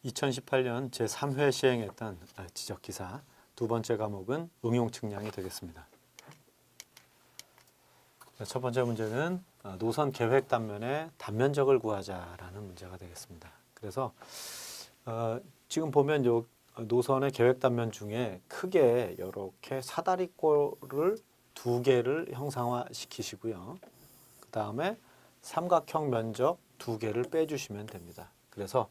2018년 제3회 시행했던 지적기사 두 번째 과목은 응용 측량이 되겠습니다. 첫 번째 문제는 노선 계획 단면의 단면적을 구하자라는 문제가 되겠습니다. 그래서 지금 보면 요 노선의 계획 단면 중에 크게 이렇게 사다리꼴을 두 개를 형상화 시키시고요. 그 다음에 삼각형 면적 두 개를 빼주시면 됩니다. 그래서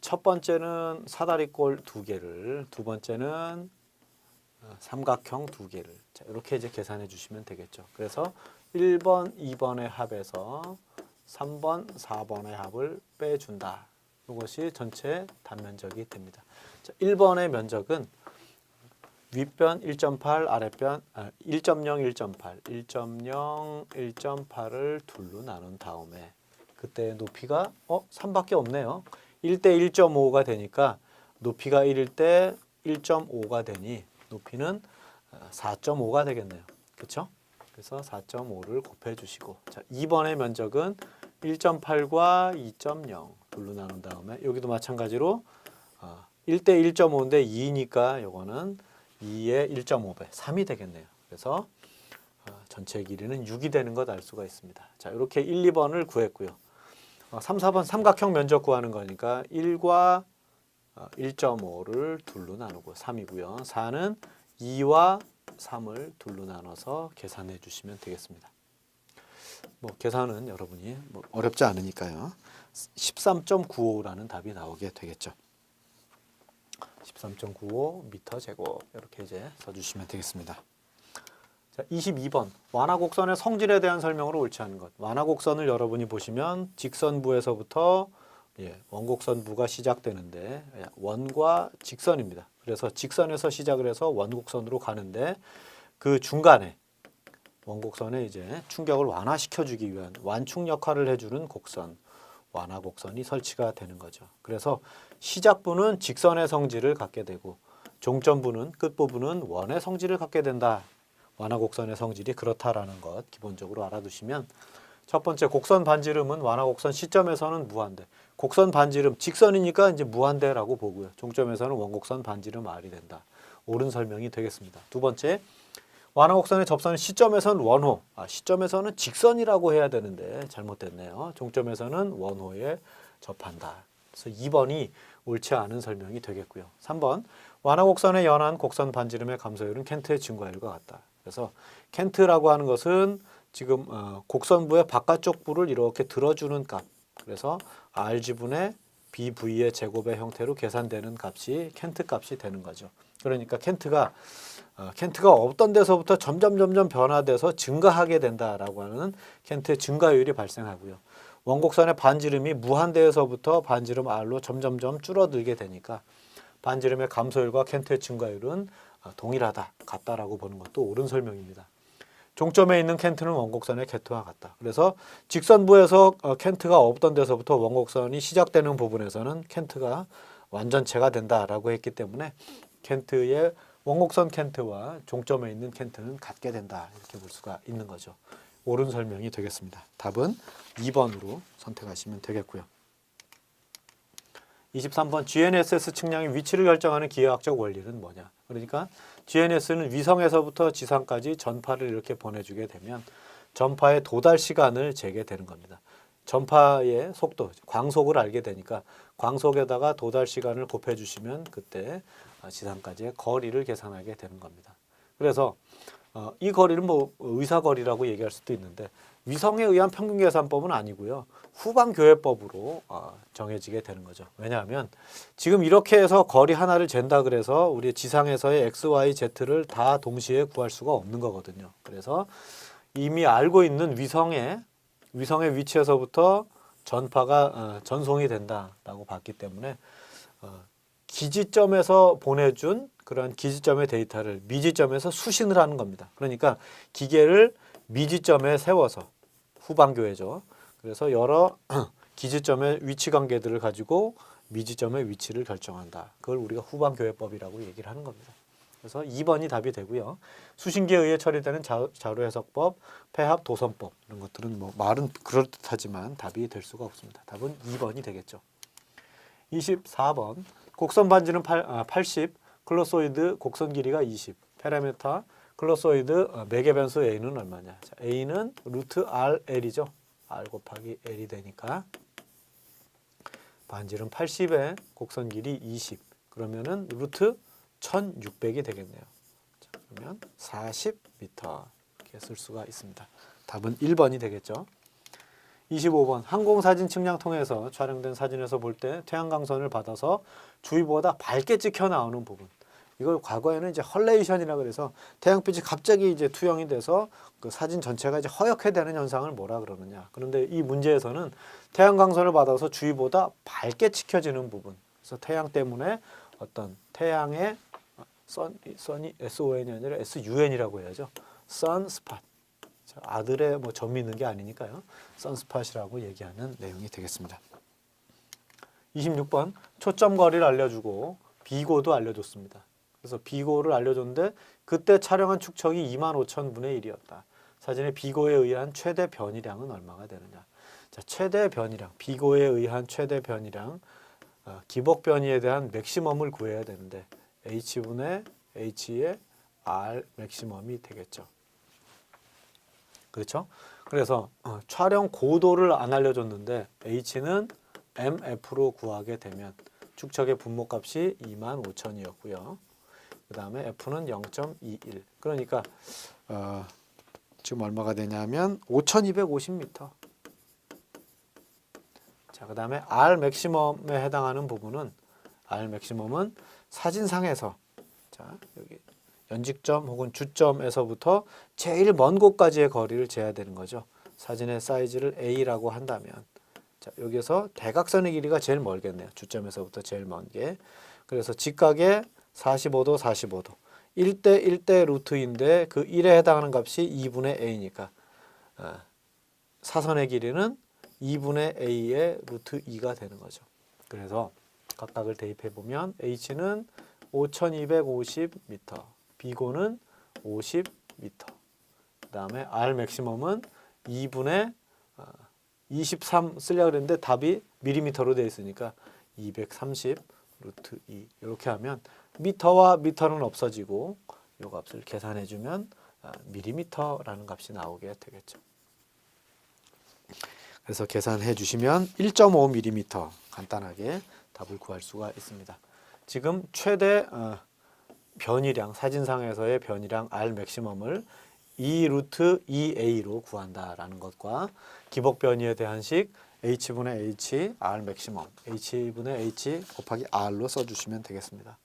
첫 번째는 사다리꼴 두 개를, 두 번째는 삼각형 두 개를 이렇게 이제 계산해 주시면 되겠죠. 그래서 1번, 2번의 합에서 3번, 4번의 합을 빼준다. 이것이 전체 단면적이 됩니다. 자, 1번의 면적은 윗변 1.8, 아랫변 1.0, 1.8, 1.0, 1.8을 둘로 나눈 다음에 그때 높이가 3밖에 없네요. 1대 1.5가 되니까 높이가 1일 때 1.5가 되니 높이는 4.5가 되겠네요. 그렇죠? 그래서 4.5를 곱해 주시고, 자, 2번의 면적은 1.8과 2.0 둘로 나눈 다음에 여기도 마찬가지로 1대 1.5인데 2니까 요거는 2의 1.5배 3이 되겠네요. 그래서 전체 길이는 6이 되는 것 알 수가 있습니다. 자, 이렇게 1, 2번을 구했고요. 3, 4번 삼각형 면적 구하는 거니까 1과 1.5를 둘로 나누고 3이고요. 4는 2와 3을 둘로 나눠서 계산해 주시면 되겠습니다. 뭐 계산은 여러분이 어렵지 않으니까요. 13.95라는 답이 나오게 되겠죠. 13.95 미터 제곱 이렇게 이제 써주시면 되겠습니다. 자, 22번 완화곡선의 성질에 대한 설명으로 옳지 않은 것. 완화곡선을 여러분이 보시면 직선부에서부터 원곡선부가 시작되는데 원과 직선입니다. 그래서 직선에서 시작을 해서 원곡선으로 가는데 그 중간에 원곡선에 이제 충격을 완화시켜주기 위한 완충 역할을 해주는 곡선, 완화곡선이 설치가 되는 거죠. 그래서 시작부는 직선의 성질을 갖게 되고 종점부는 끝부분은 원의 성질을 갖게 된다. 완화곡선의 성질이 그렇다라는 것 기본적으로 알아두시면 첫 번째 곡선 반지름은 완화곡선 시점에서는 무한대. 곡선 반지름 직선이니까 이제 무한대라고 보고요. 종점에서는 원곡선 반지름 R이 된다. 옳은 설명이 되겠습니다. 두 번째 완화곡선의 접선은 시점에서는 원호. 시점에서는 직선이라고 해야 되는데 잘못됐네요. 종점에서는 원호에 접한다. 그래서 2번이 옳지 않은 설명이 되겠고요. 3번 완화곡선에 연한 곡선 반지름의 감소율은 켄트의 증가율과 같다. 그래서 켄트라고 하는 것은 지금 곡선부의 바깥쪽 부를 이렇게 들어주는 값. 그래서 R지분의 BV의 제곱의 형태로 계산되는 값이 켄트 값이 되는 거죠. 그러니까 켄트가 어떤 데서부터 점점 변화돼서 증가하게 된다라고 하는 켄트의 증가율이 발생하고요. 원곡선의 반지름이 무한대에서부터 반지름 R로 점점 줄어들게 되니까 반지름의 감소율과 켄트의 증가율은 동일하다, 같다라고 보는 것도 옳은 설명입니다. 종점에 있는 켄트는 원곡선의 켄트와 같다. 그래서 직선부에서 켄트가 없던 데서부터 원곡선이 시작되는 부분에서는 켄트가 완전체가 된다라고 했기 때문에 켄트의 원곡선 켄트와 종점에 있는 켄트는 같게 된다. 이렇게 볼 수가 있는 거죠. 옳은 설명이 되겠습니다. 답은 2번으로 선택하시면 되겠고요. 23번 GNSS 측량의 위치를 결정하는 기하학적 원리는 뭐냐. 그러니까 GNS는 위성에서부터 지상까지 전파를 이렇게 보내주게 되면 전파의 도달 시간을 재게 되는 겁니다. 전파의 속도, 광속을 알게 되니까 광속에다가 도달 시간을 곱해주시면 그때 지상까지의 거리를 계산하게 되는 겁니다. 그래서 이 거리는 의사거리라고 얘기할 수도 있는데 위성에 의한 평균계산법은 아니고요. 후방교회법으로 정해지게 되는 거죠. 왜냐하면 지금 이렇게 해서 거리 하나를 잰다 그래서 우리 지상에서의 X, Y, Z를 다 동시에 구할 수가 없는 거거든요. 그래서 이미 알고 있는 위성의 위치에서부터 전파가 전송이 된다라고 봤기 때문에 기지점에서 보내준 그런 기지점의 데이터를 미지점에서 수신을 하는 겁니다. 그러니까 기계를 미지점에 세워서 후방교회죠. 그래서 여러 기지점의 위치 관계들을 가지고 미지점의 위치를 결정한다. 그걸 우리가 후방교회법이라고 얘기를 하는 겁니다. 그래서 2번이 답이 되고요. 수신기에 의해 처리되는 자료해석법, 폐합, 도선법 이런 것들은 말은 그럴듯하지만 답이 될 수가 없습니다. 답은 2번이 되겠죠. 24번 곡선 반지는 80, 클로소이드 곡선 길이가 20, 파라미터 클로소이드 매개 변수 a는 얼마냐? 자, a는 루트 RL이죠. R 곱하기 L이 되니까 반지름 80에 곡선 길이 20. 그러면은 루트 1600이 되겠네요. 자, 그러면 40m 이렇게 쓸 수가 있습니다. 답은 1번이 되겠죠. 25번 항공사진 측량 통해서 촬영된 사진에서 볼 때 태양광선을 받아서 주위보다 밝게 찍혀 나오는 부분. 이걸 과거에는 이제 헐레이션이라 그래서 태양빛이 갑자기 이제 투영이 돼서 그 사진 전체가 이제 허옇게 되는 현상을 뭐라 그러느냐. 그런데 이 문제에서는 태양광선을 받아서 주위보다 밝게 찍혀지는 부분. 그래서 태양 때문에 어떤 태양의 선이 SON이 아니라 SUN이라고 해야죠. 선스팟. 아들의 뭐 점이 있는 게 아니니까요. 선스팟이라고 얘기하는 내용이 되겠습니다. 26번 초점 거리를 알려주고 비고도 알려줬습니다. 그래서 비고를 알려줬는데 그때 촬영한 축척이 25,000분의 1이었다. 사진의 비고에 의한 최대 변이량은 얼마가 되느냐. 자, 최대 변이량, 비고에 의한 최대 변이량, 기복 변이에 대한 맥시멈을 구해야 되는데 H분의 H의 R 맥시멈이 되겠죠. 그렇죠? 그래서 촬영 고도를 안 알려줬는데 H는 MF로 구하게 되면 축척의 분모값이 25,000이었고요. 그 다음에 F는 0.21. 그러니까 지금 얼마가 되냐면 5,250m. 자, 그 다음에 R 맥시멈에 해당하는 부분은 R 맥시멈은 사진상에서 자 여기 연직점 혹은 주점에서부터 제일 먼 곳까지의 거리를 재야 되는 거죠. 사진의 사이즈를 A라고 한다면 자, 여기서 대각선의 길이가 제일 멀겠네요. 주점에서부터 제일 먼 게. 그래서 직각의 45도, 45도. 1대 1대 루트인데 그 1에 해당하는 값이 2분의 A니까 사선의 길이는 2분의 A의 루트 2가 되는 거죠. 그래서 각각을 대입해 보면 H는 5,250m, 비고는 50m. 그 다음에 R 맥시멈은 2분의 23 쓰려고 그랬는데 답이 밀리미터로 되어 있으니까 230 루트 2 이렇게 하면 미터와 미터는 없어지고 이 값을 계산해 주면 밀리미터라는 값이 나오게 되겠죠. 그래서 계산해 주시면 1.5mm 간단하게 답을 구할 수가 있습니다. 지금 최대 변이량, 사진상에서의 변이량 R 맥시멈을 2 루트 2A로 구한다라는 것과 기복 변이에 대한 식 H분의 H, R 맥시멈, H분의 H 곱하기 R로 써주시면 되겠습니다.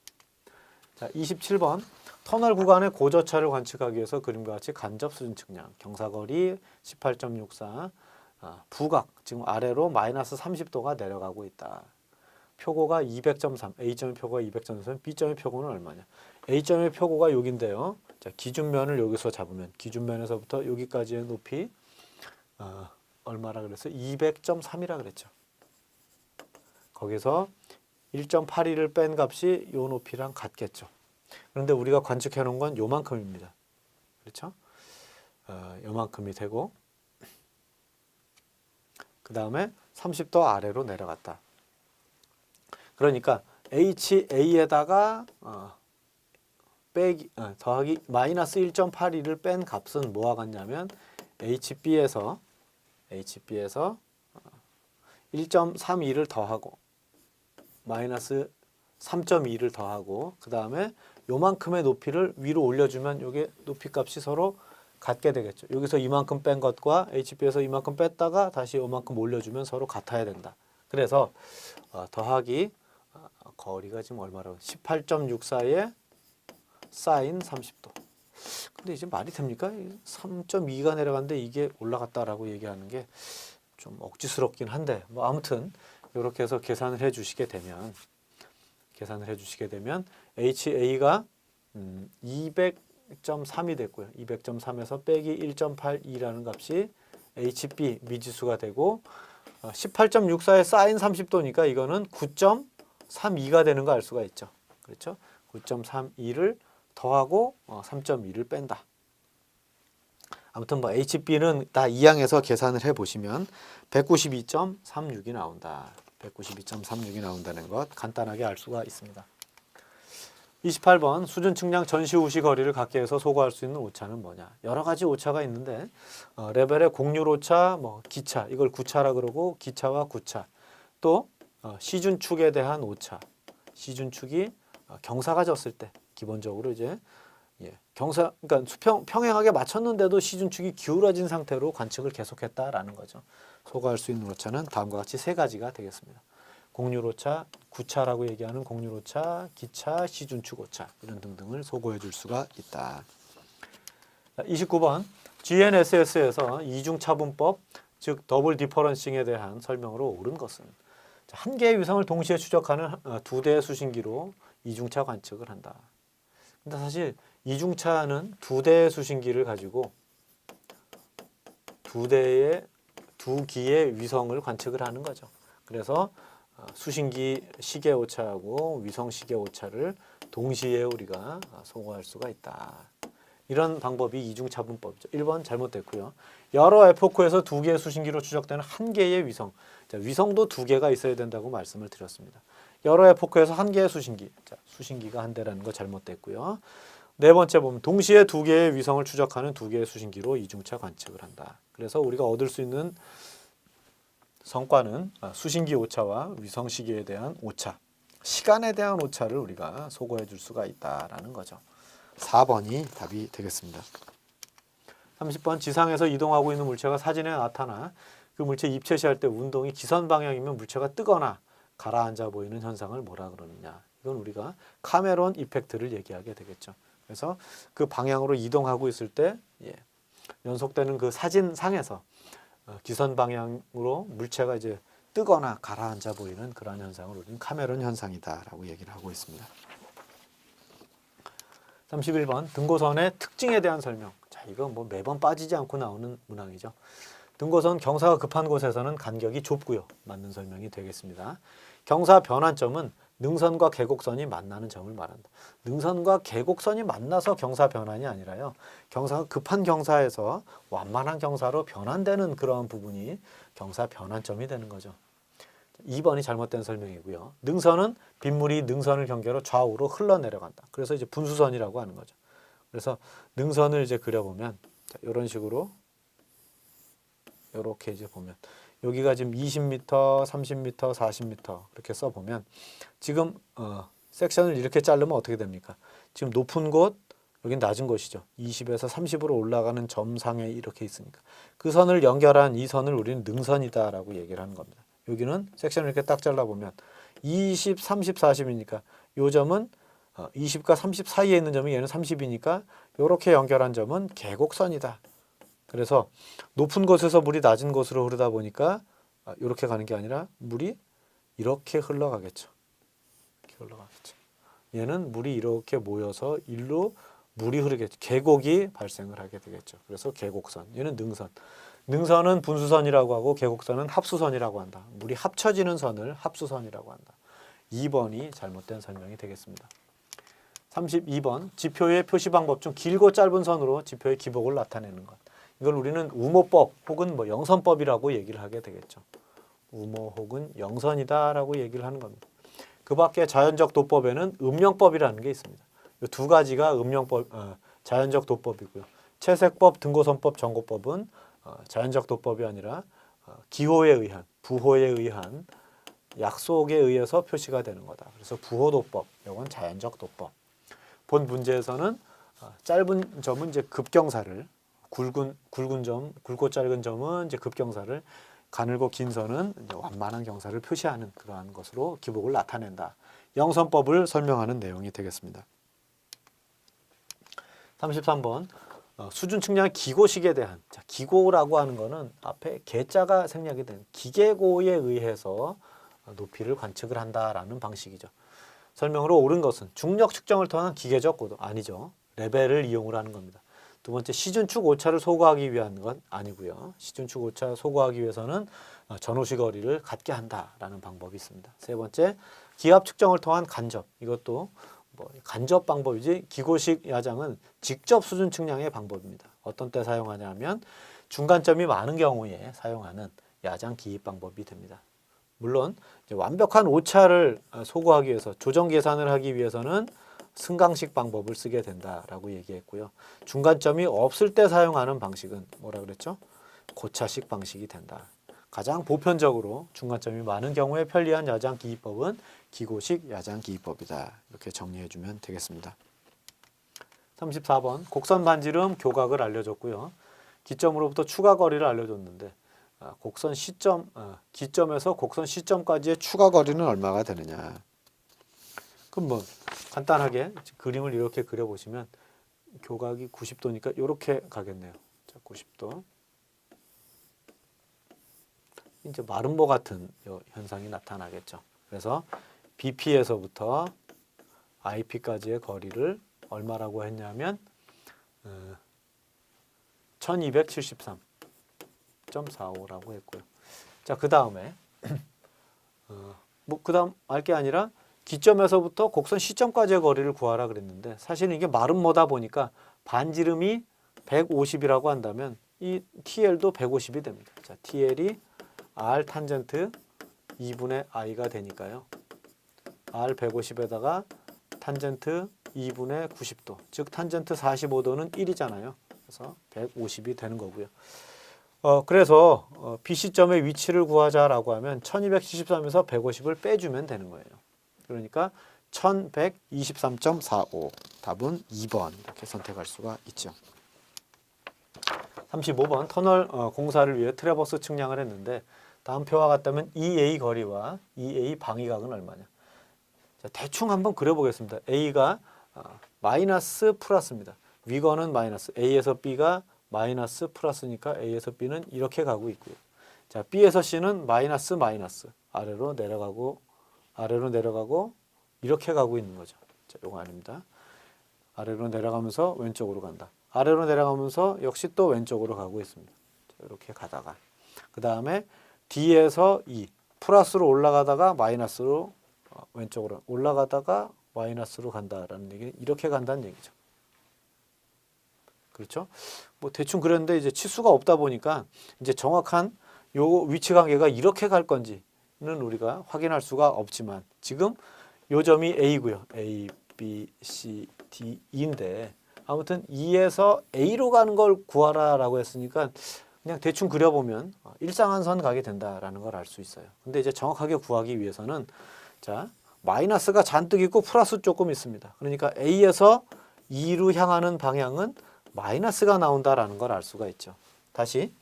자, 27번 터널 구간의 고저차를 관측하기 위해서 그림과 같이 간접 수준 측량, 경사거리 18.64, 부각, 지금 아래로 마이너스 30도가 내려가고 있다. 표고가 200.3, A점의 표고가 200.3, B점의 표고는 얼마냐? A점의 표고가 여기인데요. 자, 기준면을 여기서 잡으면 기준면에서부터 여기까지의 높이 얼마라 그랬어요? 200.3이라 그랬죠. 거기서 1.82를 뺀 값이 요 높이랑 같겠죠. 그런데 우리가 관측해 놓은 건 요만큼입니다. 그렇죠? 요만큼이 되고 그 다음에 30도 아래로 내려갔다. 그러니까 HA에다가 더하기 마이너스 1.82를 뺀 값은 뭐와 같냐면 HB에서 1.32를 더하고 마이너스 3.2를 더하고 그 다음에 요만큼의 높이를 위로 올려주면 이게 높이 값이 서로 같게 되겠죠. 여기서 이만큼 뺀 것과 HB에서 이만큼 뺐다가 다시 요만큼 올려주면 서로 같아야 된다. 그래서 더하기 거리가 지금 얼마라고 18.64에 사인 30도. 근데 이제 말이 됩니까? 3.2가 내려갔는데 이게 올라갔다라고 얘기하는 게 좀 억지스럽긴 한데 뭐 아무튼 이렇게 해서 계산을 해 주시게 되면 HA가 200.3이 됐고요. 200.3에서 빼기 1.82라는 값이 HB 미지수가 되고 18.64에 사인 30도니까 이거는 9.32가 되는 거 알 수가 있죠. 그렇죠? 9.32를 더하고 3.2를 뺀다. 아무튼 뭐 HB는 다 이항에서 계산을 해 보시면 192.36이 나온다. 192.36이 나온다는 것 간단하게 알 수가 있습니다. 28번 수준 측량 전시 우시 거리를 갖게 해서 소거할 수 있는 오차는 뭐냐. 여러 가지 오차가 있는데 레벨의 곡률 오차, 기차 이걸 구차라 그러고 기차와 구차 또 시준축에 대한 오차. 시준축이 경사가 졌을 때 기본적으로 이제 경사 그러니까 평행하게 맞췄는데도 시준축이 기울어진 상태로 관측을 계속했다라는 거죠. 소거할 수 있는 오차는 다음과 같이 세 가지가 되겠습니다. 곡률 오차, 구차라고 얘기하는 곡률 오차, 기차, 시준축 오차 이런 등등을 소거해 줄 수가 있다. 29번 GNSS에서 이중차분법 즉 더블 디퍼런싱에 대한 설명으로 옳은 것은 한 개의 위성을 동시에 추적하는 두 대의 수신기로 이중차 관측을 한다. 근데 사실 이중차는 두 대의 수신기를 가지고 두 기의 위성을 관측을 하는 거죠. 그래서 수신기 시계 오차하고 위성 시계 오차를 동시에 우리가 소거할 수가 있다. 이런 방법이 이중차분법이죠. 1번 잘못됐고요. 여러 에포크에서 두 개의 수신기로 추적되는 한 개의 위성. 자, 위성도 두 개가 있어야 된다고 말씀을 드렸습니다. 여러 에포크에서 한 개의 수신기. 자, 수신기가 한 대라는 거 잘못됐고요. 네 번째 보면 동시에 두 개의 위성을 추적하는 두 개의 수신기로 이중차 관측을 한다. 그래서 우리가 얻을 수 있는 성과는 수신기 오차와 위성 시계에 대한 오차, 시간에 대한 오차를 우리가 소거해 줄 수가 있다라는 거죠. 4번이 답이 되겠습니다. 30번 지상에서 이동하고 있는 물체가 사진에 나타나 그 물체 입체시할 때 운동이 기선 방향이면 물체가 뜨거나 가라앉아 보이는 현상을 뭐라 그러느냐. 이건 우리가 카메론 이펙트를 얘기하게 되겠죠. 그래서 그 방향으로 이동하고 있을 때 연속되는 그 사진상에서 기선 방향으로 물체가 이제 뜨거나 가라앉아 보이는 그런 현상을 우리는 카메론 현상이다라고 얘기를 하고 있습니다. 31번 등고선의 특징에 대한 설명. 자, 이거 뭐 매번 빠지지 않고 나오는 문항이죠. 등고선 경사가 급한 곳에서는 간격이 좁고요. 맞는 설명이 되겠습니다. 경사 변환점은 능선과 계곡선이 만나는 점을 말한다. 능선과 계곡선이 만나서 경사 변환이 아니라요. 경사가 급한 경사에서 완만한 경사로 변환되는 그런 부분이 경사 변환점이 되는 거죠. 2번이 잘못된 설명이고요. 능선은 빗물이 능선을 경계로 좌우로 흘러내려간다. 그래서 이제 분수선이라고 하는 거죠. 그래서 능선을 이제 그려보면 이런 식으로 이렇게 이제 보면 여기가 지금 20m, 30m, 40m 이렇게 써보면 지금 섹션을 이렇게 자르면 어떻게 됩니까? 지금 높은 곳, 여긴 낮은 곳이죠. 20에서 30으로 올라가는 점상에 이렇게 있으니까 그 선을 연결한 이 선을 우리는 능선이다라고 얘기를 하는 겁니다. 여기는 섹션을 이렇게 딱 잘라보면 20, 30, 40이니까 이 점은 20과 30 사이에 있는 점이 얘는 30이니까 이렇게 연결한 점은 계곡선이다. 그래서 높은 곳에서 물이 낮은 곳으로 흐르다 보니까 이렇게 가는 게 아니라 물이 이렇게 흘러가겠죠. 이렇게 흘러가겠죠. 얘는 물이 이렇게 모여서 일로 물이 흐르겠죠. 계곡이 발생을 하게 되겠죠. 그래서 계곡선. 얘는 능선. 능선은 분수선이라고 하고 계곡선은 합수선이라고 한다. 물이 합쳐지는 선을 합수선이라고 한다. 2번이 잘못된 설명이 되겠습니다. 32번 지표의 표시 방법 중 길고 짧은 선으로 지표의 기복을 나타내는 것. 이걸 우리는 우모법 혹은 영선법이라고 얘기를 하게 되겠죠. 우모 혹은 영선이다라고 얘기를 하는 겁니다. 그 밖에 자연적 도법에는 음영법이라는 게 있습니다. 이 두 가지가 자연적 도법이고요. 채색법, 등고선법, 정고법은 자연적 도법이 아니라 기호에 의한, 부호에 의한 약속에 의해서 표시가 되는 거다. 그래서 부호도법, 이건 자연적 도법. 본 문제에서는 짧은 점은 이제 급경사를, 굵은 점, 굵고 짧은 점은 이제 급경사를, 가늘고 긴 선은 이제 완만한 경사를 표시하는 그러한 것으로 기복을 나타낸다. 영선법을 설명하는 내용이 되겠습니다. 33번 수준 측량 기고식에 대한 기고라고 하는 거는 앞에 계자가 생략이 된 기계고에 의해서 높이를 관측을 한다라는 방식이죠. 설명으로 옳은 것은 중력 측정을 통한 기계적 고도 아니죠. 레벨을 이용을 하는 겁니다. 두 번째 시준축 오차를 소거하기 위한 건 아니고요. 시준축 오차 소거하기 위해서는 전후시 거리를 갖게 한다라는 방법이 있습니다. 세 번째 기압 측정을 통한 간접 이것도 간접 방법이지 기고식 야장은 직접 수준 측량의 방법입니다. 어떤 때 사용하냐면 중간점이 많은 경우에 사용하는 야장 기입 방법이 됩니다. 물론 이제 완벽한 오차를 소구하기 위해서 조정 계산을 하기 위해서는 승강식 방법을 쓰게 된다라고 얘기했고요. 중간점이 없을 때 사용하는 방식은 뭐라 그랬죠? 고차식 방식이 된다. 가장 보편적으로 중간점이 많은 경우에 편리한 야장 기기법은 기고식 야장 기기법이다. 이렇게 정리해 주면 되겠습니다. 34번 곡선 반지름 교각을 알려줬고요. 기점으로부터 추가 거리를 알려줬는데 곡선 시점, 기점에서 곡선 시점까지의 추가 거리는 얼마가 되느냐. 그럼 뭐 간단하게 그림을 이렇게 그려보시면 교각이 90도니까 이렇게 가겠네요. 자, 90도. 이제 마름모 같은 현상이 나타나겠죠. 그래서 BP에서부터 IP까지의 거리를 얼마라고 했냐면 1273.45라고 했고요. 자, 그 다음에 그 다음 알 게 아니라 기점에서부터 곡선 시점까지의 거리를 구하라 그랬는데 사실은 이게 마름모다 보니까 반지름이 150이라고 한다면 이 TL도 150이 됩니다. 자, TL이 R 탄젠트 2분의 I가 되니까요. R 150에다가 탄젠트 2분의 90도, 즉 탄젠트 45도는 1이잖아요. 그래서 150이 되는 거고요. 그래서 B시점의 위치를 구하자라고 하면 1273에서 150을 빼주면 되는 거예요. 그러니까 1123.45 답은 2번 이렇게 선택할 수가 있죠. 35번 터널 공사를 위해 트래버스 측량을 했는데 다음 표와 같다면 EA 거리와 EA 방위각은 얼마냐. 자, 대충 한번 그려보겠습니다. A가 마이너스 플러스입니다. 위거는 마이너스, A에서 B가 마이너스 플러스니까 A에서 B는 이렇게 가고 있고요. 자, B에서 C는 마이너스 마이너스 아래로 내려가고 이렇게 가고 있는 거죠. 자, 요거 아닙니다. 아래로 내려가면서 왼쪽으로 간다. 아래로 내려가면서 역시 또 왼쪽으로 가고 있습니다. 자, 이렇게 가다가 그 다음에 D에서 E 플러스로 올라가다가 마이너스로 왼쪽으로 올라가다가 마이너스로 간다라는 얘기는 이렇게 간다는 얘기죠. 그렇죠? 뭐 대충 그랬는데 이제 치수가 없다 보니까 이제 정확한 요 위치 관계가 이렇게 갈 건지는 우리가 확인할 수가 없지만 지금 요 점이 A고요. A, B, C, D, E인데 아무튼 E에서 A로 가는 걸 구하라라고 했으니까 그냥 대충 그려보면 일상한선 가게 된다라는 걸 알 수 있어요. 근데 이제 정확하게 구하기 위해서는 자, 마이너스가 잔뜩 있고 플러스 조금 있습니다. 그러니까 A에서 E로 향하는 방향은 마이너스가 나온다라는 걸 알 수가 있죠. 다시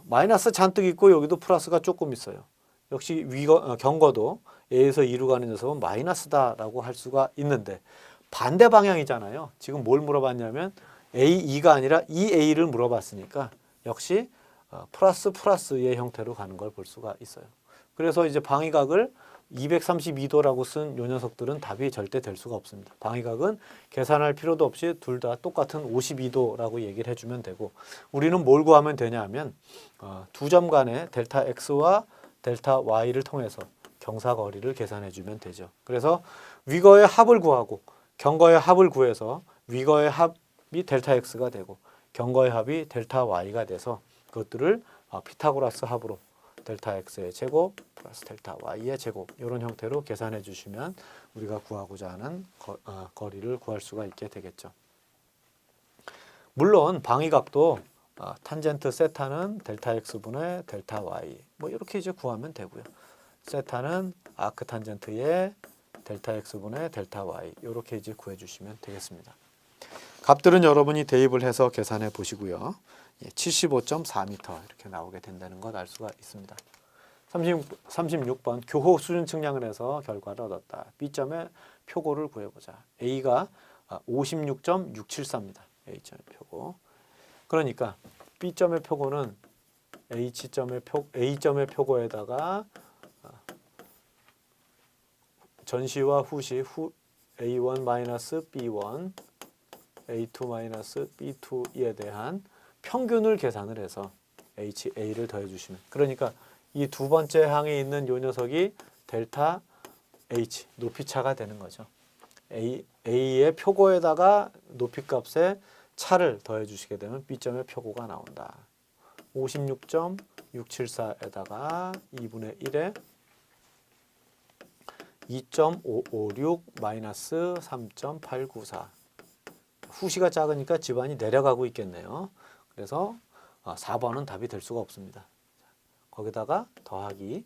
마이너스 잔뜩 있고 여기도 플러스가 조금 있어요. 역시 경거도 A에서 E로 가는 녀석은 마이너스다라고 할 수가 있는데 반대 방향이잖아요. 지금 뭘 물어봤냐면 A, E가 아니라 EA를 물어봤으니까 역시 플러스의 형태로 가는 걸 볼 수가 있어요. 그래서 이제 방위각을 232도라고 쓴 요 녀석들은 답이 절대 될 수가 없습니다. 방위각은 계산할 필요도 없이 둘 다 똑같은 52도라고 얘기를 해주면 되고 우리는 뭘 구하면 되냐 하면 두 점 간의 델타 X와 델타 Y를 통해서 경사거리를 계산해 주면 되죠. 그래서 위거의 합을 구하고 경거의 합을 구해서 위거의 합이 델타 X가 되고 경거의 합이 델타 Y가 돼서 그것들을 피타고라스 합으로 델타 X의 제곱 플러스 델타 Y의 제곱 이런 형태로 계산해 주시면 우리가 구하고자 하는 거리를 구할 수가 있게 되겠죠. 물론 방위각도 탄젠트 세타는 델타 X분의 델타 Y 뭐 이렇게 이제 구하면 되고요. 세타는 아크 탄젠트의 델타 X분의 델타 Y 이렇게 이제 구해 주시면 되겠습니다. 값들은 여러분이 대입을 해서 계산해 보시고요. 75.4m 이렇게 나오게 된다는 것 알 수가 있습니다. 36번 교호 수준 측량을 해서 결과를 얻었다. B점의 표고를 구해보자. A가 56.674입니다. A점의 표고. 그러니까 B점의 표고는 A점의 표고에다가 전시와 후시 A1-B1 A2-B2에 대한 평균을 계산을 해서 HA를 더해주시면 그러니까 이 두 번째 항에 있는 요 녀석이 델타 H 높이차가 되는 거죠. A의 표고에다가 높이값에 차를 더해주시게 되면 B점의 표고가 나온다. 56.674에다가 2분의 1에 2.556 마이너스 3.894. 후시가 작으니까 집안이 내려가고 있겠네요. 그래서 4번은 답이 될 수가 없습니다. 거기다가 더하기